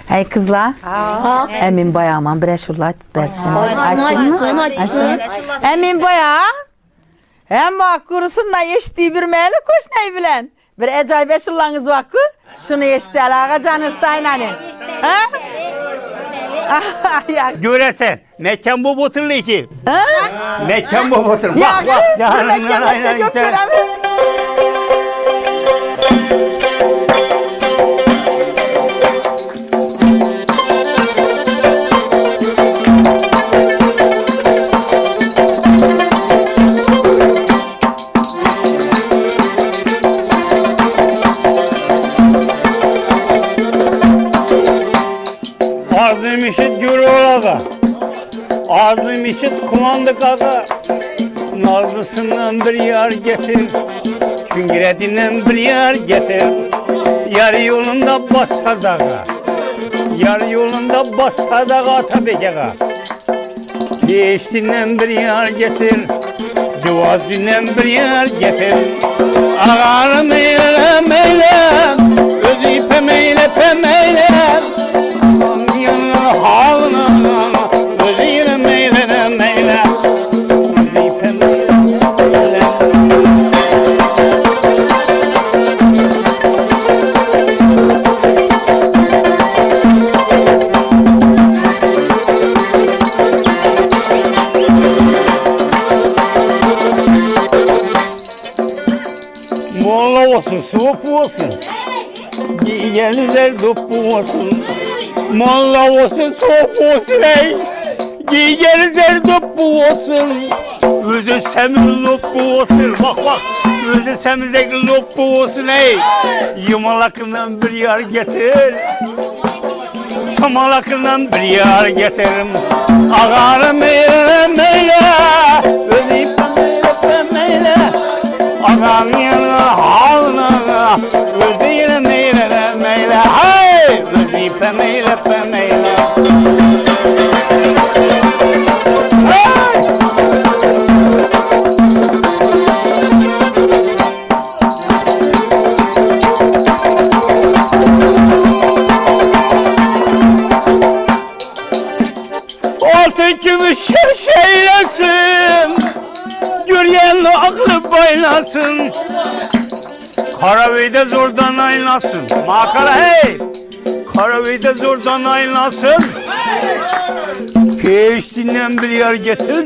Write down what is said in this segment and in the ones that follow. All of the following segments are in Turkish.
Hey kızlar. Emin bayağıman bir eşullat versin. Emin bayağı. Hem kurusun da eştiği bir meyli koş ney bilen. Bir acayip eşullanız vakı. Şunu eşti alağa canı saynanin. Ha? Göresen, mekan bu boturlu ki. Mekan bu botur. Bak Yaxşı. bak. Canım, Mekan aynen yok sen. göremiz. Ağzım işit görü olaga. Ağzım işit kumandık aga. Nazlısından bir yar getir. Küngüretinden bir yar getir. Yarı yolunda bassa dağa. Yarı yolunda bassa dağa atabekaga. Geçtinden bir yar getir. Cıvazinden bir yar getir. Ağarı meyle meyle. Özü pemeyle pemeyle. Halına özüyle meyle meyle. Özü pemeyle. Molla olsun, soğuk olsun. Giygenizler doppu olsun. Molla olsun, soğuk olsun ey. Giygenizler doppu olsun. Özü semin loppu olsun. Bak bak. Özü semindeki loppu olsun ey. Yumalakından bir yar getir. Tamalakından bir yar getirim. Ağarı meyle meyle. Özü pemeyle pemeyle. Ağam yanına halına. Özü meyle meyle. Hey! Özü pemeyle pemeyle. Hey! Altın gümüş şeylesin, Gürgenli aklı baylasın. Karaveyde zordan aynasın. Makara hey! Karaveyde zordan aynasın. Peştinden bir yer getir.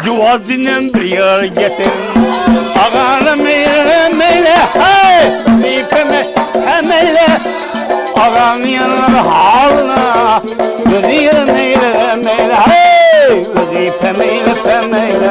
Cıvazinden bir yer getir. Ağanı meyle meyle hey! Zipeme hemeyle. Ağam yanına halına. Gözüyle meyle meyle hey! Gözüyle meyle meyle.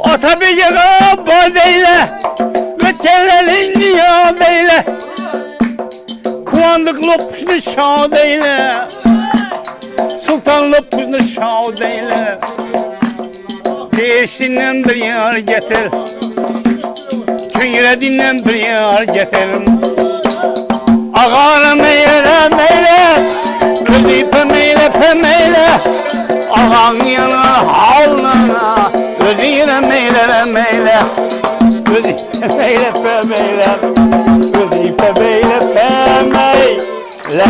Atabeyga bazeyle ve tellerin niyadeyle. Kumandık lopuşunu şadeyle. Sultan lopuşunu şadeyle. Değişinden bir yer getir. Küngüretinden bir yer getirim. Ağarı meyle meyle. Özü pemeyle pemeyle. Ağam yanına halına. Özüyle meyle meyle. Özü meyle pemeyle. Özü pemeyle pemeyle.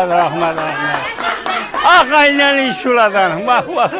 Rahmet rahmet. Ah aynen şuradan bak bak.